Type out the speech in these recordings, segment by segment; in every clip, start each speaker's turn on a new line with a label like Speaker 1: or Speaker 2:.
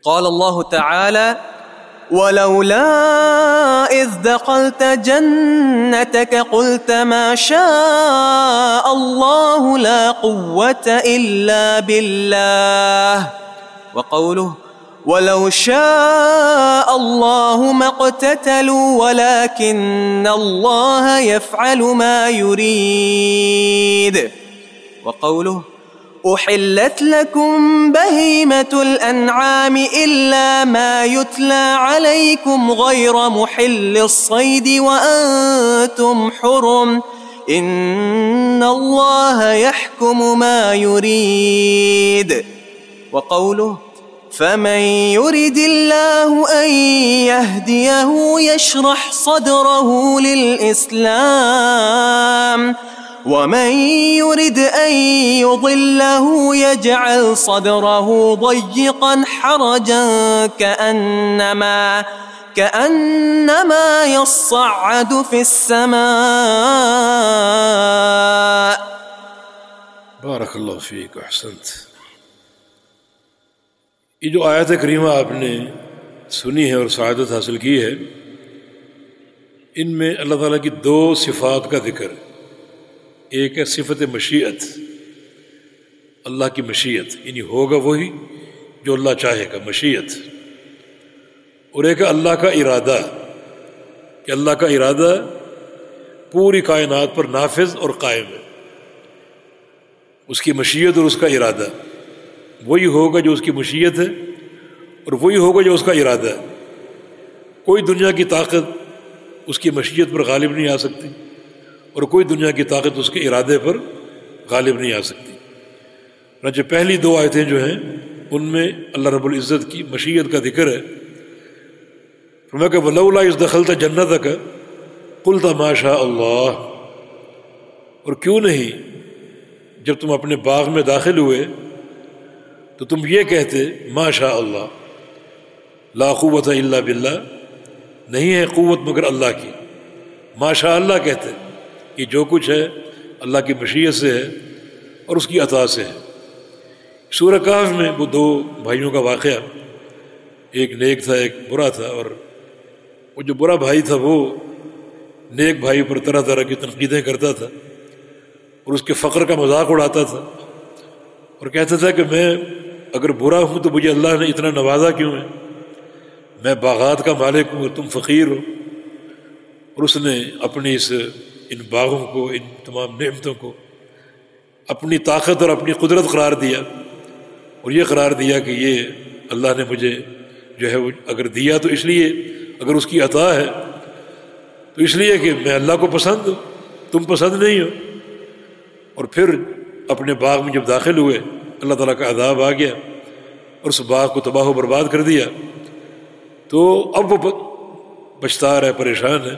Speaker 1: قال الله تعالى: ولولا إذ دخلت جنتك قلت ما شاء الله لا قوة إلا بالله. وقوله: ولو شاء الله ما اقتتلوا ولكن الله يفعل ما يريد. وقوله: أحلت لكم بهيمة الأنعام إلا ما يتلى عليكم غير محل الصيد وأنتم حرم إن الله يحكم ما يريد. وقوله: فمن يرد الله أن يهديه يشرح صدره للإسلام ومن يرد أن يضله يجعل صدره ضيقا حرجا كأنما يصعد في السماء.
Speaker 2: بارک اللہ فیک احسنت. یہ جو آیت کریمہ آپ نے سنی ہے اور سعادت حاصل کی ہے، ان میں اللہ تعالیٰ کی دو صفات کا ذکر ہے. ایک ہے صفت مشیت، اللہ کی مشیت، یعنی ہوگا وہی جو اللہ چاہے گا، مشیت. اور ایک ہے اللہ کا ارادہ، کہ اللہ کا ارادہ پوری کائنات پر نافذ اور قائم ہے. اس کی مشیت اور اس کا ارادہ، وہی ہوگا جو اس کی مشیت ہے اور وہی ہوگا جو اس کا ارادہ ہے. کوئی دنیا کی طاقت اس کی مشیت پر غالب نہیں آ سکتی اور کوئی دنیا کی طاقت اس کے ارادے پر غالب نہیں آ سکتی. چنانچہ پہلی دو آیتیں جو ہیں ان میں اللہ رب العزت کی مشیت کا ذکر ہے. فرمایا کہ وَلَوْلَا إِذْ دَخَلْتَ جَنَّتَكَ قُلْتَ مَا شَاءَ اللَّهُ، اور کیوں نہیں جب تم اپنے باغ میں داخل ہوئے تو تم یہ کہتے ما شاء اللہ، لا قوت الا باللہ، نہیں ہے قوت مگر اللہ کی. ما شاء اللہ کہتے، یہ جو کچھ ہے اللہ کی مشیت سے ہے اور اس کی عطا سے ہے. سورہ کہف میں وہ دو بھائیوں کا واقعہ، ایک نیک تھا ایک برا تھا، اور وہ جو برا بھائی تھا وہ نیک بھائی پر طرح طرح کی تنقیدیں کرتا تھا اور اس کے فقر کا مذاق اڑاتا تھا اور کہتا تھا کہ میں اگر برا ہوں تو مجھے اللہ نے اتنا نوازا کیوں ہے، میں باغات کا مالک ہوں اور تم فقیر ہو. اور اس نے اپنی ان باغوں کو، ان تمام نعمتوں کو اپنی طاقت اور اپنی قدرت قرار دیا اور یہ قرار دیا کہ یہ اللہ نے مجھے جو ہے اگر دیا تو اس لیے، اگر اس کی عطا ہے تو اس لیے کہ میں اللہ کو پسند ہوں، تم پسند نہیں ہو. اور پھر اپنے باغ میں جب داخل ہوئے اللہ تعالیٰ کا عذاب آ گیا اور اس باغ کو تباہ و برباد کر دیا. تو اب وہ بچتا ہے، پریشان ہے.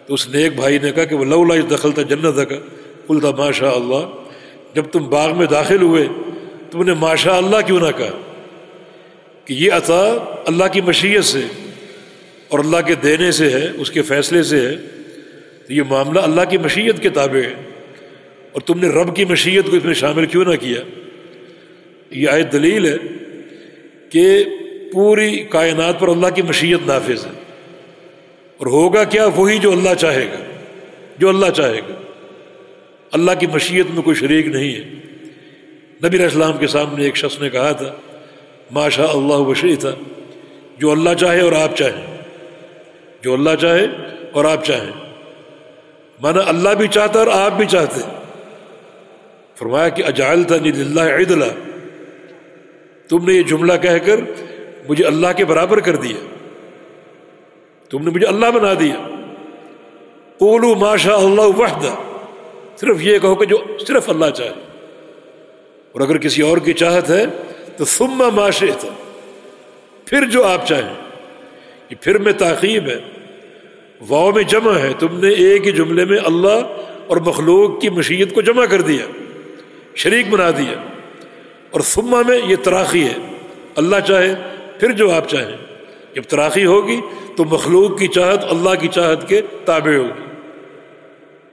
Speaker 2: تو اس نیک بھائی نے کہا کہ وَلَوْلَا إِذْ دَخَلْتَ جَنَّتَكَ قُلْتَ مَا شَاءَ اللَّهُ، جب تم باغ میں داخل ہوئے تم نے ما شاء اللہ کیوں نہ کہا، کہ یہ عطا اللہ کی مشیت سے اور اللہ کے دینے سے ہے، اس کے فیصلے سے ہے. تو یہ معاملہ اللہ کی مشیت کے تابع ہے اور تم نے رب کی مشیت کو اس میں شامل کیوں نہ کیا. یہ آیت دلیل ہے کہ پوری کائنات پر اللہ کی مشیت نافذ ہے اور ہوگا کیا، وہی جو اللہ چاہے گا، جو اللہ چاہے گا. اللہ کی مشیت میں کوئی شریک نہیں ہے. نبی علیہ السلام کے سامنے ایک شخص نے کہا تھا ما شاء اللہ وشئت، جو اللہ چاہے اور آپ چاہیں، جو اللہ چاہے اور آپ چاہیں، مانا اللہ بھی چاہتا اور آپ بھی چاہتے. فرمایا کہ اجعلتنی للہ عدلا، تم نے یہ جملہ کہہ کر مجھے اللہ کے برابر کر دیا، تم نے مجھے اللہ بنا دیا. قولوا ما شاء اللہ وحدہ، صرف یہ کہو کہ جو صرف اللہ چاہے، اور اگر کسی اور کی چاہت ہے تو ثم ما شئت، پھر جو آپ چاہیں. یہ پھر میں تاخیر ہے، واو میں جمع ہے. تم نے ایک ہی جملے میں اللہ اور مخلوق کی مشیت کو جمع کر دیا، شریک بنا دیا. اور ثم میں یہ تراخی ہے، اللہ چاہے پھر جو آپ چاہیں. جب تراخی ہوگی تو مخلوق کی چاہت اللہ کی چاہت کے تابع ہوگی.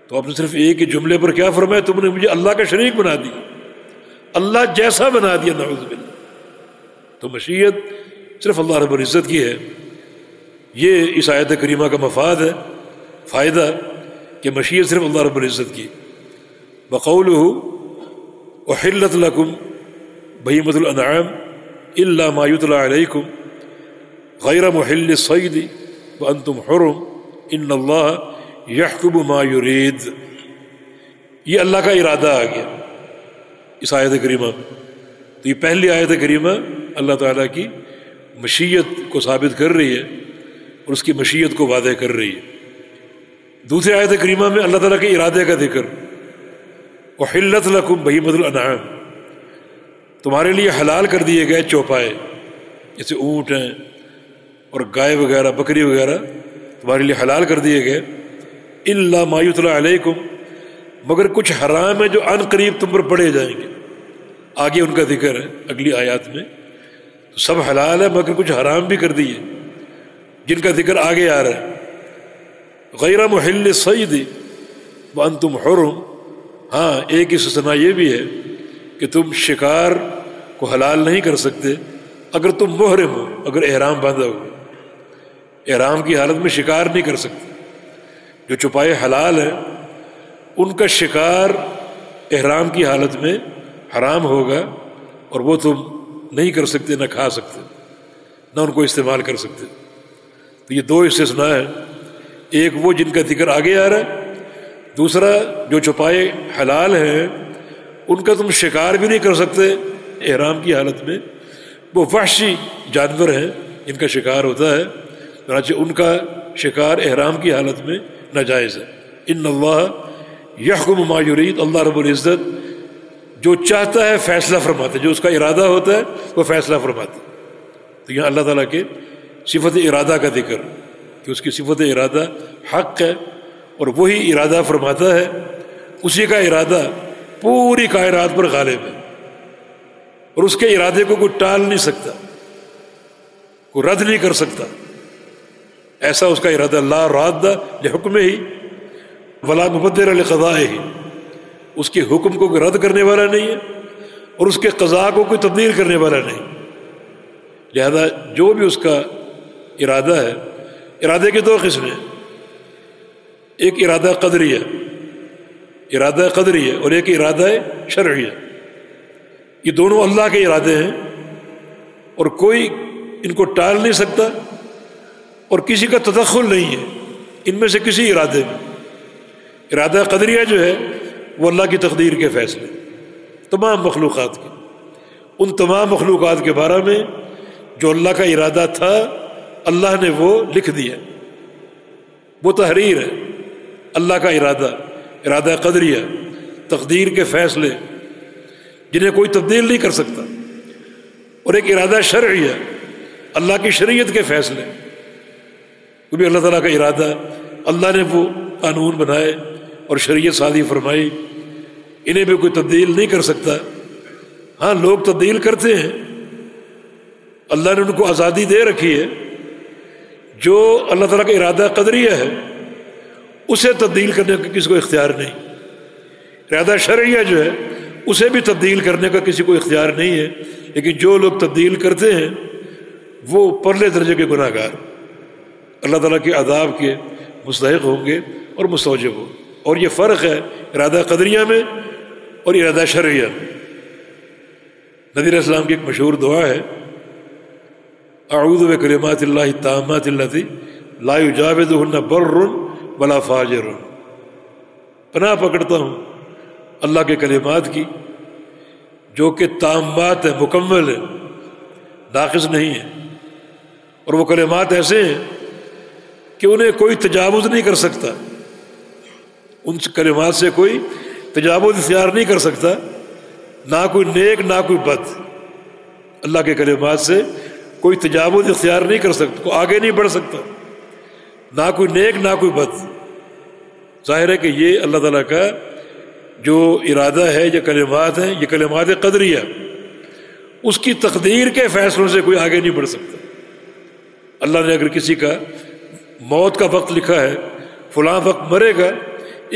Speaker 2: تو آپ نے صرف ایک ہی جملے پر کیا فرمایا، تم نے مجھے اللہ کا شریک بنا دیا، اللہ جیسا بنا دیا، نعوذ باللہ. تو مشیت صرف اللہ رب العزت کی ہے۔ یہ اس آیت کریمہ کا مفاد ہے، فائدہ، کہ مشیت صرف اللہ رب العزت کی۔ وقولہ احلت لکم بہیمۃ الانعام الا ما یتلی علیکم غیر محل الصید وانتم حرم ان اللہ یحکم ما یرید۔ یہ اللہ کا ارادہ آ گیا اس آیت کریمہ میں۔ تو یہ پہلی آیت کریمہ اللہ تعالیٰ کی مشیت کو ثابت کر رہی ہے اور اس کی مشیت کو واضح کر رہی ہے۔ دوسری آیت کریمہ میں اللہ تعالیٰ کے ارادے کا ذکر، احلت لکم بہیمۃ الانعام، تمہارے لیے حلال کر دیے گئے چوپائے، جیسے اونٹ ہیں اور گائے وغیرہ، بکری وغیرہ تمہارے لیے حلال کر دیے گئے، الا ما یتلی علیکم، مگر کچھ حرام ہے جو ان قریب تم پر پڑے جائیں گے۔ آگے ان کا ذکر ہے اگلی آیات میں۔ تو سب حلال ہے مگر کچھ حرام بھی کر دیے، جن کا ذکر آگے آ رہا ہے۔ غیر محل الصید وانتم حرم، ہاں ایک استثناء یہ بھی ہے کہ تم شکار کو حلال نہیں کر سکتے اگر تم محرم ہو، اگر احرام باندھا ہو، احرام کی حالت میں شکار نہیں کر سکتے۔ جو چوپائے حلال ہیں ان کا شکار احرام کی حالت میں حرام ہوگا، اور وہ تم نہیں کر سکتے، نہ کھا سکتے، نہ ان کو استعمال کر سکتے۔ تو یہ دو استثناء ہیں، ایک وہ جن کا ذکر آگے آ رہا ہے، دوسرا جو چوپائے حلال ہیں ان کا تم شکار بھی نہیں کر سکتے احرام کی حالت میں، وہ وحشی جانور ہیں جن کا شکار ہوتا ہے، چنانچہ ان کا شکار احرام کی حالت میں ناجائز ہے۔ ان اللہ یحکم ما یرید، اللہ رب العزت جو چاہتا ہے فیصلہ فرماتے، جو اس کا ارادہ ہوتا ہے وہ فیصلہ فرماتے۔ تو یہاں اللہ تعالیٰ کے صفت ارادہ کا ذکر کہ اس کی صفت ارادہ حق ہے اور وہی ارادہ فرماتا ہے، اسی کا ارادہ پوری کائنات پر غالب ہے، اور اس کے ارادے کو کوئی ٹال نہیں سکتا، کوئی رد نہیں کر سکتا۔ ایسا اس کا ارادہ لا راد لحکمہ ہی ولا مبدل لقضائہ، اس کے حکم کو کوئی رد کرنے والا نہیں ہے اور اس کے قضاء کو کوئی تبدیل کرنے والا نہیں۔ لہذا جو بھی اس کا ارادہ ہے، ارادے کے دو قسمیں ہیں، ایک ارادہ قدری ہے، ارادہ قدری ہے، اور ایک ارادہ شرعی ہے۔ یہ دونوں اللہ کے ارادے ہیں اور کوئی ان کو ٹال نہیں سکتا اور کسی کا تدخل نہیں ہے ان میں سے کسی ارادے میں۔ ارادہ قدریہ جو ہے وہ اللہ کی تقدیر کے فیصلے تمام مخلوقات کے، ان تمام مخلوقات کے بارے میں جو اللہ کا ارادہ تھا اللہ نے وہ لکھ دیا، وہ تحریر ہے۔ اللہ کا ارادہ قدریہ، تقدیر کے فیصلے جنہیں کوئی تبدیل نہیں کر سکتا، اور ایک ارادہ شرعی ہے، اللہ کی شریعت کے فیصلے، وہ بھی اللہ تعالیٰ کا ارادہ، اللہ نے وہ قانون بنائے اور شریعت سازی فرمائی، انہیں بھی کوئی تبدیل نہیں کر سکتا۔ ہاں لوگ تبدیل کرتے ہیں، اللہ نے ان کو آزادی دے رکھی ہے، جو اللہ تعالیٰ کا ارادہ قدریہ ہے اسے تبدیل کرنے کا کسی کو اختیار نہیں، ارادہ شرعیہ جو ہے اسے بھی تبدیل کرنے کا کسی کو اختیار نہیں ہے، لیکن جو لوگ تبدیل کرتے ہیں وہ پرلے درجے کے گناہ گار، اللہ تعالیٰ کے عذاب کے مستحق ہوں گے اور مستوجب ہوں۔ اور یہ فرق ہے ارادہ قدریہ میں اور ارادہ شرعیہ میں۔ نبی علیہ السلام کی ایک مشہور دعا ہے، اعوذ بکلمات اللہ التامات اللاتی لا یجاوزہن بر ولا فاجر، پناہ پکڑتا ہوں اللہ کے کلمات کی جو کہ تامات ہیں، مکمل ہیں، ناقص نہیں ہیں، اور وہ کلمات ایسے ہیں کہ انہیں کوئی تجاوز نہیں کر سکتا، ان کلمات سے کوئی تجاوز اختیار نہیں کر سکتا، نہ کوئی نیک نہ کوئی بد، اللہ کے کلمات سے کوئی تجاوز اختیار نہیں کر سکتا، کوئی آگے نہیں بڑھ سکتا، نہ کوئی نیک نہ کوئی بد۔ ظاہر ہے کہ یہ اللہ تعالیٰ کا جو ارادہ ہے، یہ کلمات ہیں، یہ کلمات قدریہ، اس کی تقدیر کے فیصلوں سے کوئی آگے نہیں بڑھ سکتا۔ اللہ نے اگر کسی کا موت کا وقت لکھا ہے، فلاں وقت مرے گا،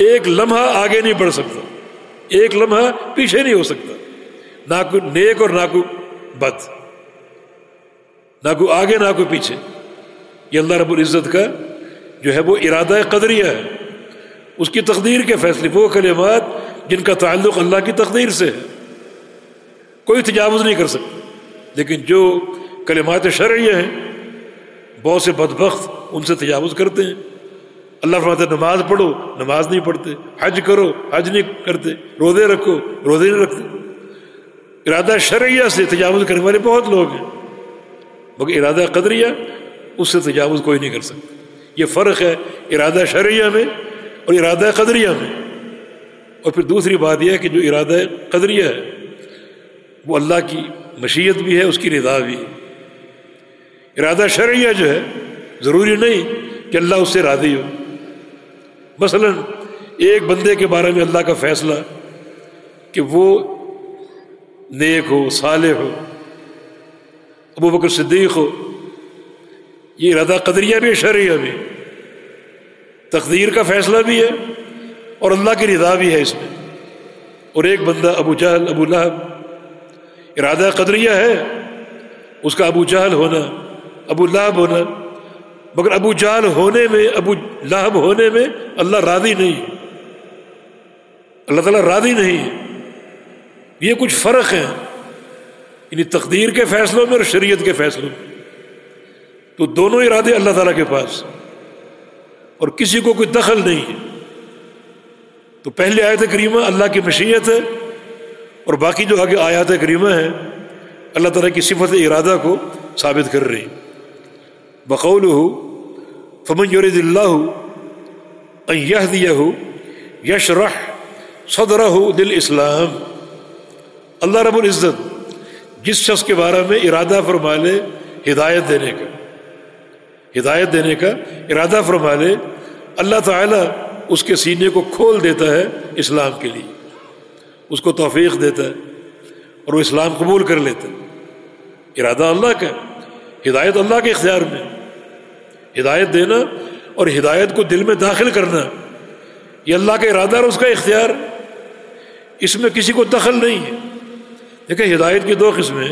Speaker 2: ایک لمحہ آگے نہیں بڑھ سکتا، ایک لمحہ پیچھے نہیں ہو سکتا، نہ کوئی نیک اور نہ کوئی بد۔ نہ کوئی آگے نہ کوئی پیچھے. یہ اللہ رب العزت کا جو ہے وہ ارادہ قدریہ ہے، اس کی تقدیر کے فیصلے، وہ کلمات جن کا تعلق اللہ کی تقدیر سے ہے، کوئی تجاوز نہیں کر سکتا. لیکن جو کلمات شرعیہ ہیں بہت سے بدبخت ان سے تجاوز کرتے ہیں. اللہ فرماتا ہے نماز پڑھو، نماز نہیں پڑھتے، حج کرو، حج نہیں کرتے، روزے رکھو، روزے نہیں رکھتے. ارادہ شرعیہ سے تجاوز کرنے والے بہت لوگ ہیں، مگر ارادہ قدریہ اس سے تجاوز کوئی نہیں کر سکتا. یہ فرق ہے ارادہ شرعیہ میں اور ارادہ قدریہ میں. اور پھر دوسری بات یہ ہے کہ جو ارادہ قدریہ ہے وہ اللہ کی مشیت بھی ہے، اس کی رضا بھی ہے. ارادہ شرعیہ جو ہے ضروری نہیں کہ اللہ اس سے راضی ہو. مثلا ایک بندے کے بارے میں اللہ کا فیصلہ کہ وہ نیک ہو، صالح ہو، ابو بکر صدیق ہو، یہ ارادہ قدریہ بھی، شرعیہ بھی، تقدیر کا فیصلہ بھی ہے اور اللہ کی رضا بھی ہے اس میں. اور ایک بندہ ابو جہل، ابو لہب، ارادہ قدریہ ہے اس کا ابو جہل ہونا، ابو لہب ہونا، مگر ابو جہل ہونے میں، ابو لہب ہونے میں اللہ راضی نہیں، اللہ تعالیٰ راضی نہیں ہے. یہ کچھ فرق ہیں یعنی تقدیر کے فیصلوں میں اور شریعت کے فیصلوں میں. تو دونوں ارادے اللہ تعالیٰ کے پاس اور کسی کو کوئی دخل نہیں ہے. تو پہلے آیت کریمہ اللہ کی مشیت ہے اور باقی جو آگے آیات کریمہ ہیں اللہ تعالیٰ کی صفت ارادہ کو ثابت کر رہی. بقولہ فمن یرد اللہ ان یہدیہ یشرح صدرہ للاسلام. اللہ رب العزت جس شخص کے بارے میں ارادہ فرما لے ہدایت دینے کا، ہدایت دینے کا ارادہ فرما لے، اللہ تعالیٰ اس کے سینے کو کھول دیتا ہے اسلام کے لیے، اس کو توفیق دیتا ہے اور وہ اسلام قبول کر لیتا ہے. ارادہ اللہ کا، ہدایت اللہ کے اختیار میں. ہدایت دینا اور ہدایت کو دل میں داخل کرنا یہ اللہ کا ارادہ اور اس کا اختیار، اس میں کسی کو دخل نہیں ہے. دیکھیں ہدایت کی دو قسمیں،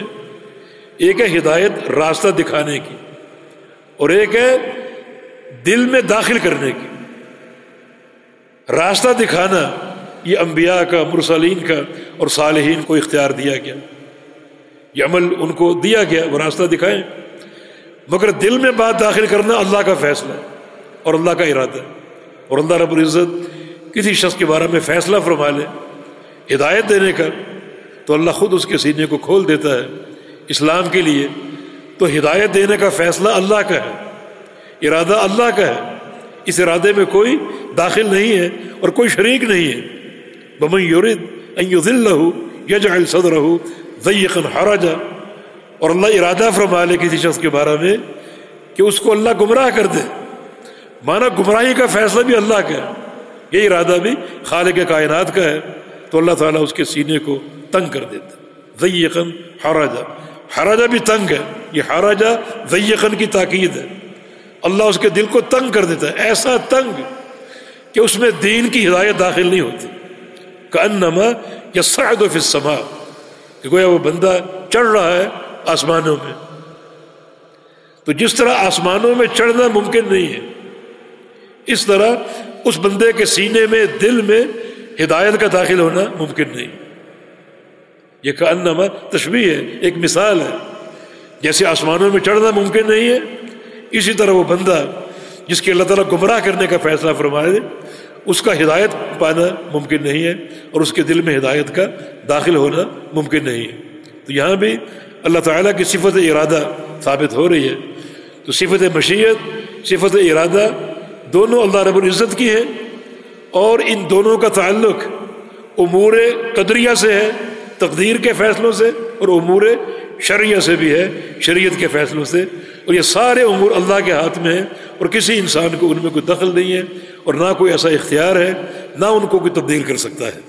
Speaker 2: ایک ہے ہدایت راستہ دکھانے کی اور ایک ہے دل میں داخل کرنے کی. راستہ دکھانا یہ انبیاء کا، مرسلین کا اور صالحین کو اختیار دیا گیا، یہ عمل ان کو دیا گیا، وہ راستہ دکھائیں. مگر دل میں بات داخل کرنا اللہ کا فیصلہ اور اللہ کا ارادہ. اور اللہ رب العزت کسی شخص کے بارے میں فیصلہ فرما لے ہدایت دینے کا تو اللہ خود اس کے سینے کو کھول دیتا ہے اسلام کے لیے. تو ہدایت دینے کا فیصلہ اللہ کا ہے، ارادہ اللہ کا ہے، اس ارادے میں کوئی داخل نہیں ہے اور کوئی شریک نہیں ہے. وَمَن يُرِدْ أَن يُضِلَّهُ يَجْعَلْ صَدْرَهُ ضَيِّقًا حَرَجًا. اور اللہ ارادہ فرما لے کسی شخص کے بارے میں کہ اس کو اللہ گمراہ کر دے، مانا گمراہی کا فیصلہ بھی اللہ کا ہے، یہ ارادہ بھی خالق کائنات کا ہے. تو اللہ تعالیٰ اس کے سینے کو تنگ کر دیتا ہے. ضَيِّقًا حَرَجًا، حرجہ بھی تنگ ہے، یہ حرجہ ضیقاً کی تاکید ہے. اللہ اس کے دل کو تنگ کر دیتا ہے، ایسا تنگ کہ اس میں دین کی ہدایت داخل نہیں ہوتی. کأنما یصعد فی السماء، کہ گویا وہ بندہ چڑھ رہا ہے آسمانوں میں. تو جس طرح آسمانوں میں چڑھنا ممکن نہیں ہے اس طرح اس بندے کے سینے میں، دل میں ہدایت کا داخل ہونا ممکن نہیں. یہ کأنما تشبیہ ہے، ایک مثال ہے. جیسے آسمانوں میں چڑھنا ممکن نہیں ہے اسی طرح وہ بندہ جس کے اللہ تعالیٰ گمراہ کرنے کا فیصلہ فرمائے اس کا ہدایت پانا ممکن نہیں ہے اور اس کے دل میں ہدایت کا داخل ہونا ممکن نہیں ہے. تو یہاں بھی اللہ تعالیٰ کی صفت ارادہ ثابت ہو رہی ہے. تو صفت مشیت، صفت ارادہ دونوں اللہ رب العزت کی ہے اور ان دونوں کا تعلق امور قدریہ سے ہے، تقدیر کے فیصلوں سے، اور امور شرعیہ سے بھی ہے، شریعت کے فیصلوں سے. اور یہ سارے امور اللہ کے ہاتھ میں ہیں اور کسی انسان کو ان میں کوئی دخل نہیں ہے اور نہ کوئی ایسا اختیار ہے، نہ ان کو کوئی تبدیل کر سکتا ہے.